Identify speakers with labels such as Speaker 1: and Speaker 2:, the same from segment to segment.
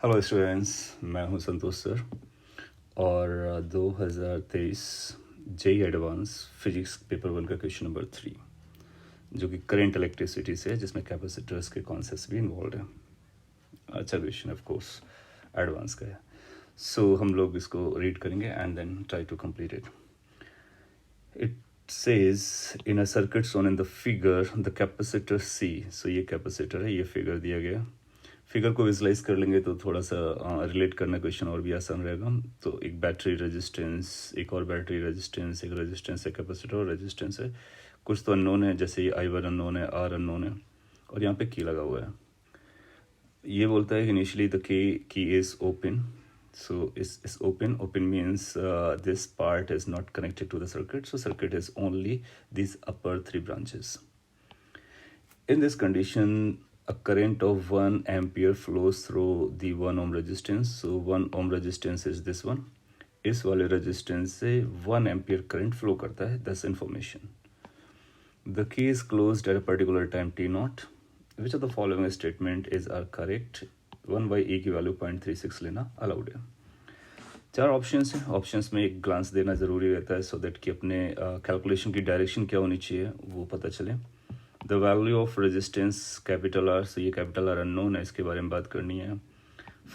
Speaker 1: Hello students, मैं हूं संतोष sir और 2023 जेई एडवांस फिजिक्स पेपर 1 का क्वेश्चन नंबर 3 जो कि करंट इलेक्ट्रिसिटी से है, जिसमें कैपेसिटर्स के कॉन्सेप्ट्स भी इन्वॉल्व है। अच्छा क्वेश्चन ऑफ कोर्स एडवांस का है। सो हम लोग इसको रीड करेंगे and then try to complete it. It says in a circuit shown in the figure the capacitor C, so ये कैपेसिटर है, ये फिगर दिया गया। फिगर को विजुलाइज कर लेंगे तो थोड़ा सा रिलेट करना क्वेश्चन और भी आसान रहेगा। तो एक बैटरी रेजिस्टेंस, एक और बैटरी रेजिस्टेंस, एक रेजिस्टेंस है, कैपेसिटर और रेजिस्टेंस है। कुछ तो अननोन है, जैसे ये I1 अननोन है, R अननोन है, और यहाँ पे की लगा हुआ है। ये बोलता है कि initially the key is open, so is open means this part is not connected to the circuit, so circuit is only these upper three branches. In this condition a current of 1 ampere flows through the 1 ohm resistance, so 1 ohm resistance is this one। इस वाले resistance से 1 ampere current flow करता है। दस information, the key is closed at a particular time t naught, which of the following statement is are correct. 1/e की value 0.36 लेना allowed है। चार ऑप्शंस हैं, ऑप्शंस में एक ग्लांस देना ज़रूरी रहता है सो दैट कि अपने कैलकुलेशन की डायरेक्शन क्या होनी चाहिए वो पता चले। The value of resistance capital R, so ये कैपिटल आर अननोन है, इसके बारे में बात करनी है।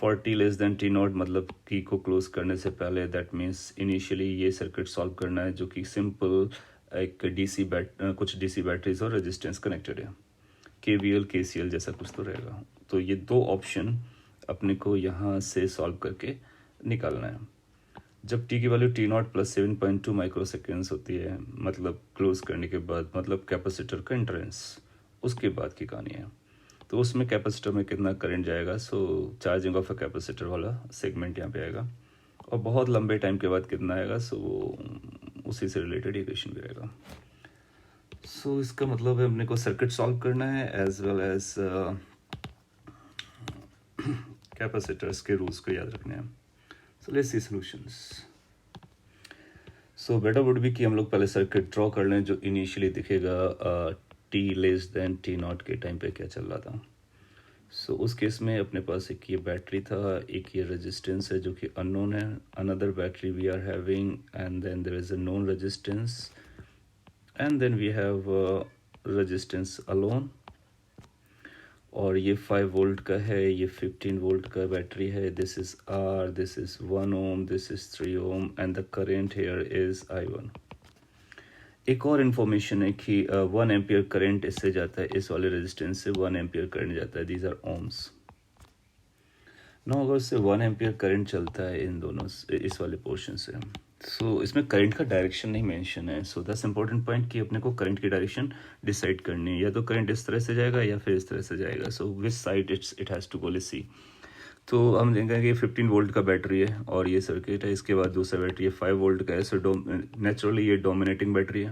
Speaker 1: 40 लेस देन टी नॉट, मतलब की को क्लोज करने से पहले, दैट मीन्स इनिशियली ये सर्किट सॉल्व करना है जो कि सिंपल एक कुछ डीसी बैटरीज और रेजिस्टेंस कनेक्टेड है। KVL KCL जैसा कुछ तो रहेगा। तो ये दो ऑप्शन अपने को यहाँ से सॉल्व करके निकालना है। जब t की value t not plus 7.2 micro seconds होती है, मतलब क्लोज करने के बाद, मतलब कैपेसिटर का एंट्रेंस, उसके बाद की कहानी है। तो उसमें कैपेसिटर में कितना करंट जाएगा, so charging of a capacitor वाला सेगमेंट यहाँ पे आएगा, और बहुत लंबे टाइम के बाद कितना आएगा, सो उसी से रिलेटेड इक्वेशन भी आएगा। सो इसका मतलब है अपने को सर्किट सॉल्व करना है एज वेल एज कैपेसिटर्स के रूल्स को याद रखने हैं। So let's see solutions. So better would भी कि हम लोग पहले सर्किट ड्रॉ कर लें जो इनिशियली दिखेगा t less than t not के टाइम पे क्या चल रहा था। सो उस केस में अपने पास एक ये बैटरी था, एक ये रेजिस्टेंस है जो कि अननोन है, another battery we are having, and then there is a known resistance, and then we have resistance alone, और ये 5 वोल्ट का है, ये 15 वोल्ट का बैटरी है। This is R, this is 1 ohm, this is 3 ohm, and the current here is I1। एक और information है कि 1 एम्पियर करंट इससे जाता है, इस वाले रेजिस्टेंस से 1 एम्पियर करंट जाता है, दीज आर ओम्स। नो, अगर उससे 1 एम्पियर करंट चलता है इन दोनों इस वाले पोर्शन से, सो इसमें करंट का डायरेक्शन नहीं मेंशन है। सो दैट्स इंपॉर्टेंट पॉइंट कि अपने को करंट की डायरेक्शन डिसाइड करनी है, या तो करंट इस तरह से जाएगा या फिर इस तरह से जाएगा। So which side it has to go, let's see. तो हम देखेंगे कि 15 वोल्ट का बैटरी है और ये सर्किट है, इसके बाद दूसरा बैटरी है 5 वोल्ट का है। सो नेचुरली ये डोमिनेटिंग बैटरी है।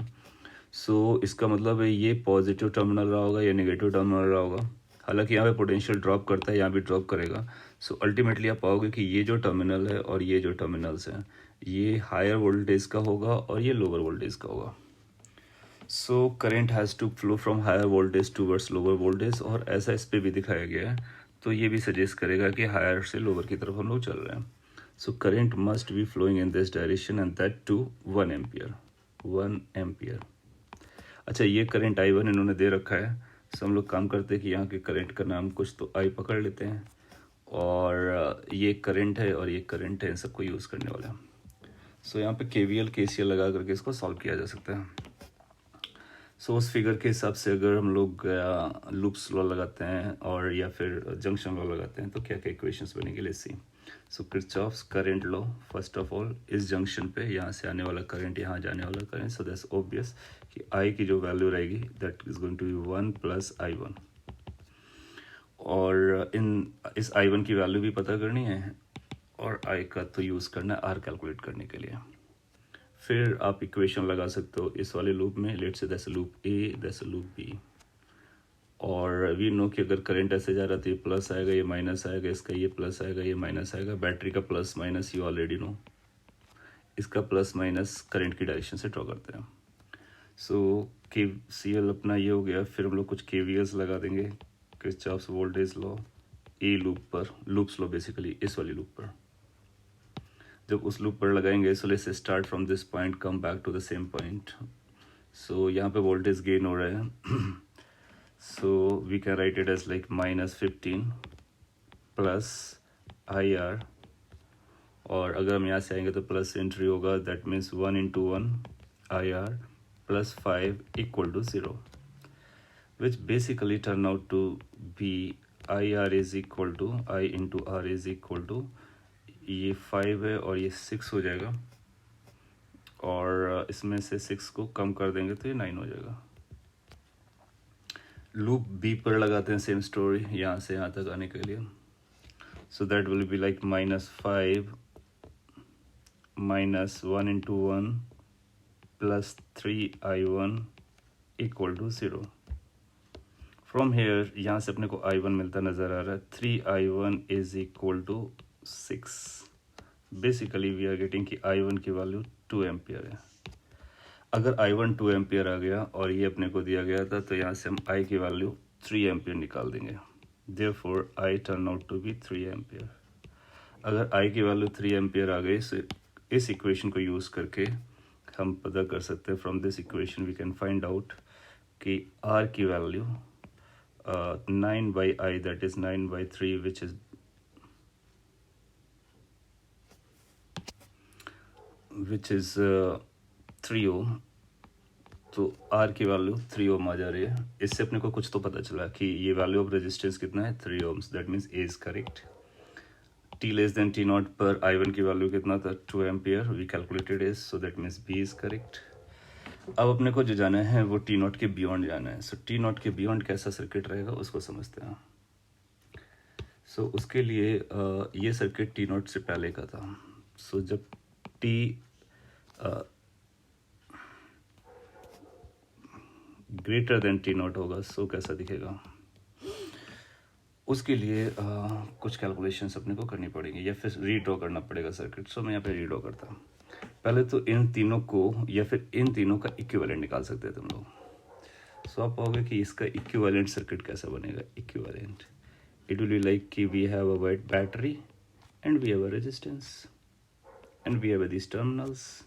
Speaker 1: सो इसका मतलब है ये पॉजिटिव टर्मिनल रहा होगा या नेगेटिव टर्मिनल रहा होगा। हालांकि यहाँ पे पोटेंशियल ड्रॉप करता है, यहाँ भी ड्रॉप करेगा। सो अल्टीमेटली आप पाओगे कि ये जो टर्मिनल है और ये जो टर्मिनल्स हैं, ये हायर वोल्टेज का होगा और ये लोअर वोल्टेज का होगा। So current has to flow from higher voltage towards lower voltage, और ऐसा इस पर भी दिखाया गया है। तो ये भी सजेस्ट करेगा कि हायर से लोअर की तरफ हम लोग चल रहे हैं। So current must be flowing in this direction, and that too 1 ampere. 1 ampere. अच्छा, ये करंट I1 इन्होंने दे रखा है। सो हम लोग काम करते हैं कि यहाँ के करंट का नाम कुछ तो I पकड़ लेते हैं, और ये करंट है और ये करंट है, इन सबको यूज़ करने वाला है। सो यहाँ पे KVL KCL लगा करके इसको सॉल्व किया जा सकता है। सो उस फिगर के हिसाब से अगर हम लोग लूप्स लॉ लगाते हैं और या फिर जंक्शन लॉ लगाते हैं तो क्या क्या इक्वेशंस बनेंगे, let's see. So Kirchhoff's current law, first of all इस जंक्शन पे यहाँ से आने वाला करंट, यहाँ जाने वाला करंट, सो दैट्स ऑब्वियस कि I की जो वैल्यू रहेगी that is going to be 1 plus I1। और इस I1 की वैल्यू भी पता करनी है, और I का तो यूज़ करना है R कैलकुलेट करने के लिए। फिर आप इक्वेशन लगा सकते हो इस वाले लूप में, let's say that's loop A, that's loop B। और वी नो कि अगर करंट ऐसे जा रहा है तो ये प्लस आएगा, ये माइनस आएगा, इसका ये प्लस आएगा, ये माइनस आएगा। बैटरी का plus minus you already know, इसका प्लस माइनस करंट की डायरेक्शन से ड्रॉ करते हैं। सो KCL अपना ये हो गया। फिर हम लोग कुछ KVLs लगा देंगे, किरचॉफ्स वोल्टेज लॉ, ई लूप पर, लूप स्लो बेसिकली इस वाली लूप पर। जब उस लूप पर लगाएंगे, so let's start from this point, come back to the same point. So यहाँ पे वोल्टेज गेन हो रहा है, so we can write it as like -15 plus IR, और अगर हम यहाँ से आएंगे तो प्लस एंट्री होगा, that means 1 × 1 IR plus 5 = 0, which basically turn out to be IR is equal to I into R is equal to, ये 5 है और ये 6 हो जाएगा, और इसमें से 6 को कम कर देंगे तो ये 9 हो जाएगा। लूप बी पर लगाते हैं, सेम स्टोरी यहाँ से यहाँ तक आने के लिए। So that will be like -5 -1 × 1 plus 3I1 = 0। From here यहाँ से अपने को I1 मिलता नज़र आ रहा है, 3I1 is equal to 6। Basically we are getting कि I1 की वैल्यू 2 एम्पियर है। अगर I1 2 एम्पियर आ गया और ये अपने को दिया गया था, तो यहाँ से हम I की वैल्यू 3 एम्पियर निकाल देंगे, therefore I turn out to be 3 ampere. अगर I की वैल्यू 3 एम्पियर आ गई, so इस इक्वेशन को यूज़ करके हम पता कर सकते हैं, from this equation we can find out कि R की value 9/I, that is 9/3, which is 3 ohm। तो R की वैल्यू 3 ohm आ जा रही है। इससे अपने को कुछ तो पता चला कि ये वैल्यू ऑफ रेजिस्टेंस कितना है, 3 ohms, that means A is correct. T less than T0 पर I1 की वैल्यू कितना था, 2 ampere, we calculated is, so that means B is correct. अब अपने को जो जाना है वो T0 के बियॉन्ड जाना है। सो T0 के बियॉन्ड कैसा सर्किट रहेगा उसको समझते हैं। सो उसके लिए ये सर्किट T0 से पहले का था। सो जब T ग्रेटर देन T0 होगा, सो कैसा दिखेगा, उसके लिए कुछ कैलकुलेशंस अपने को करनी पड़ेंगी या फिर रीड्रॉ करना पड़ेगा सर्किट। सो मैं यहाँ पे रीड्रॉ करता हूँ। पहले तो इन तीनों को या फिर इन तीनों का इक्विवेलेंट निकाल सकते हैं तुम लोग। सो आप पाओगे कि इसका इक्विवेलेंट सर्किट कैसा बनेगा। Equivalent it will be like कि we have a battery and we have a resistance and we have these terminals.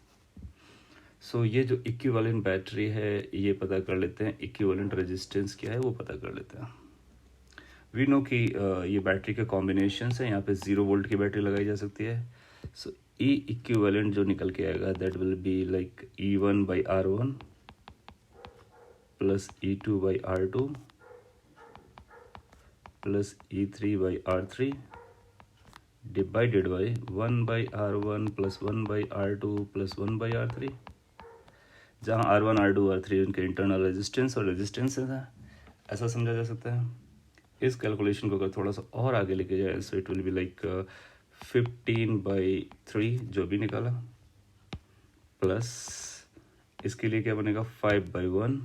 Speaker 1: So ये जो इक्विवेलेंट बैटरी है ये पता कर लेते हैं, इक्विवेलेंट रेजिस्टेंस क्या है वो पता कर लेते हैं। वी नो कि ये बैटरी के कॉम्बिनेशन है, यहाँ पे 0 वोल्ट की बैटरी लगाई जा सकती है। सो E इक्विवेलेंट जो निकल के आएगा, that will be like E1/R1 plus E2/R2 plus E3/R3 divided by 1/R1 plus 1/R2 plus 1/R3, जहाँ R1, R2, R3 उनके इंटरनल रेजिस्टेंस और रेजिस्टेंस है, ऐसा समझा जा सकता है। इस कैलकुलेशन को अगर थोड़ा सा और आगे लेके जाए, so it will be like 15/3 जो भी निकाला, प्लस इसके लिए क्या बनेगा 5/1,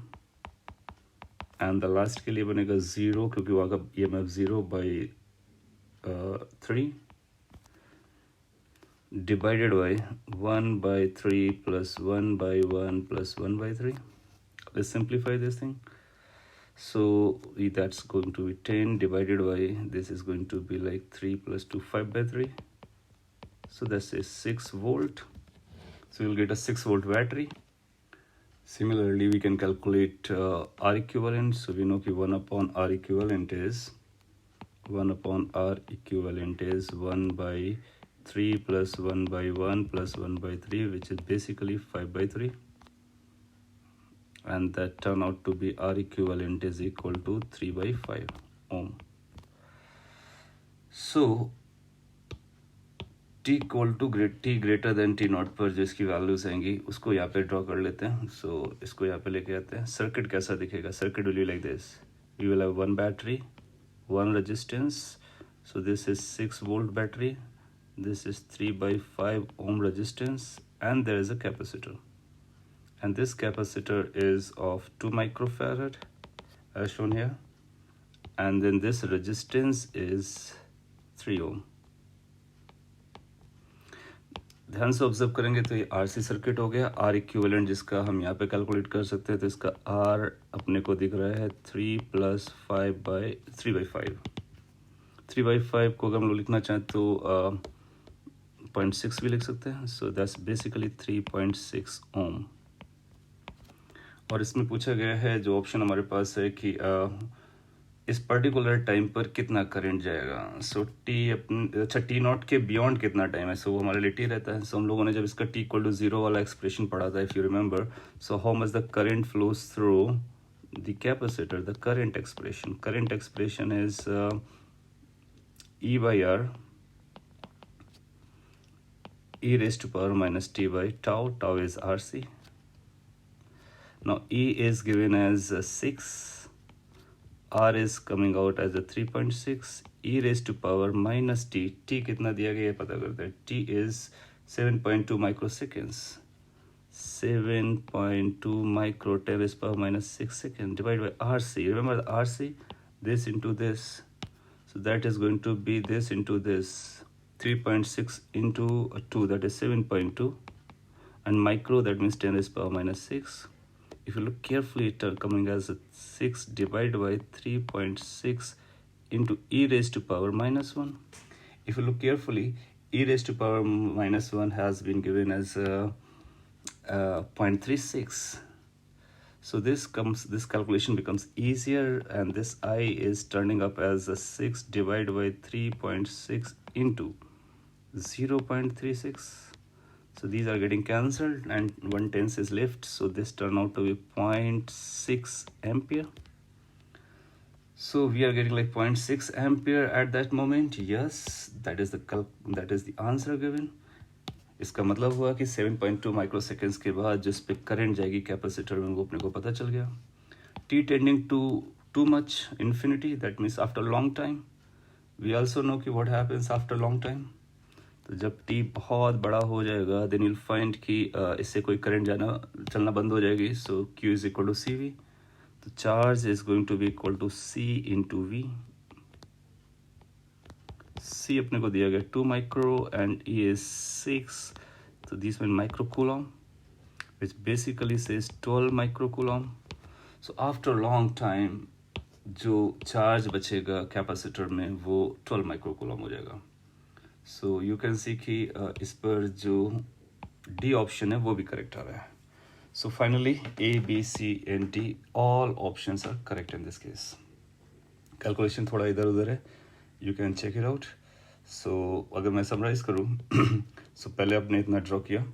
Speaker 1: एंड द लास्ट के लिए बनेगा 0 क्योंकि वहाँ का EMF 0/3 divided by 1/3 plus 1/1 plus 1/3। Let's simplify this thing. So that's going to be 10 divided by, this is going to be like 3 plus 2, 5/3. So that's a 6 volt. So you'll get a 6 volt battery. Similarly, we can calculate R equivalent. So we know that 1/R equivalent is 1/3 plus 1/1 plus 1/3, which is basically 5/3. And that turn out to be R equivalent is equal to 3/5 ohm. So T greater than T0 पर जो इसकी values आएंगी उसको यहाँ पे draw कर लेते हैं। सो इसको यहाँ पे लेके आते हैं। सर्किट कैसा दिखेगा, circuit will be like this, we will have 1 battery, 1 resistance, so this is 6 volt battery, this is 3/5 ohm resistance, and there is a capacitor, and this capacitor is of 2 microfarad as shown here, and then this resistance is 3 ohm। ध्यान से observe करेंगे तो ये RC circuit हो गया। R equivalent जिसका हम यहाँ पे कैलकुलेट कर सकते हैं, तो इसका R अपने को दिख रहा है 3 + 5/3/5। 3/5 को अगर हम लोग लिखना चाहें तो 0.6 भी लिख सकते हैं. सो दैट्स बेसिकली 3.6 ओम. और इसमें पूछा गया है, जो ऑप्शन हमारे पास है कि इस पर्टिकुलर टाइम पर कितना करंट जाएगा. सो टी नॉट के बियॉन्ड कितना टाइम है. सो वो हमारे लिए टी रहता है. सो हम लोगों ने जब इसका टी इक्वल टू 0 वाला एक्सप्रेशन पढ़ा था, if you remember. So how much the current flows through the capacitor. The current expression is E by R e raised to power minus t by tau. Tau is RC. Now E is given as 6, R is coming out as a 3.6, e raised to power minus t. T कितना दिया गया है पता करते हैं. T is 7.2 microseconds. 7.2 micro 10 raised to power minus 6 seconds divided by RC. Remember the RC? This into this. So that is going to be this into this. 3.6 into 2, that is 7.2. And micro, that means 10 raised to power minus 6. If you look carefully, it is coming as 6 divided by 3.6 into e raised to power minus 1. If you look carefully, e raised to power minus 1 has been given as 0.36. So this calculation becomes easier, and this I is turning up as a 6 divided by 3.6 into 0.36. So these are getting cancelled and 1/10 is left. So this turned out to be 0.6 ampere. So we are getting like 0.6 ampere at that moment. Yes, that is the answer given. इसका मतलब हुआ कि 7.2 microseconds के बाद जिस पे current जाएगी capacitor में, वो अपने को पता चल गया. T tending to much infinity, that means after long time. We also know कि what happens after long time. तो जब टी बहुत बड़ा हो जाएगा, देन यूल फाइंड कि इससे कोई करंट चलना बंद हो जाएगी. So Q is equal to C V. तो charge is going to be equal to C into V. C अपने को दिया गया 2 micro and E is 6. So these mean microcoulomb, which basically says 12 microcoulomb. So after long time, जो charge बचेगा capacitor में वो 12 microcoulomb हो जाएगा. So you can see कि इस पर जो D ऑप्शन है वो भी करेक्ट आ रहा है. So finally A, B, C and D all options are correct in this case. Calculation थोड़ा इधर उधर है, you can check it out. So अगर मैं समराइज करूँ, सो पहले आपने इतना ड्रॉ किया,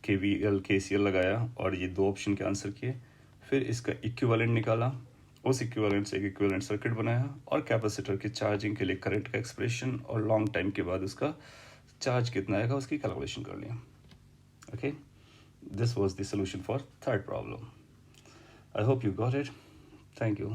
Speaker 1: KVL KCL लगाया और ये दो ऑप्शन के आंसर किए. फिर इसका इक्विवेलेंट निकाला, उस इक्विवेलेंट से एक इक्विवेलेंट सर्किट बनाया और कैपेसिटर की चार्जिंग के लिए करंट का एक्सप्रेशन और लॉन्ग टाइम के बाद उसका चार्ज कितना आएगा उसकी कैलकुलेशन कर लिया. Okay, this was the solution for third problem. I hope you got it. Thank you.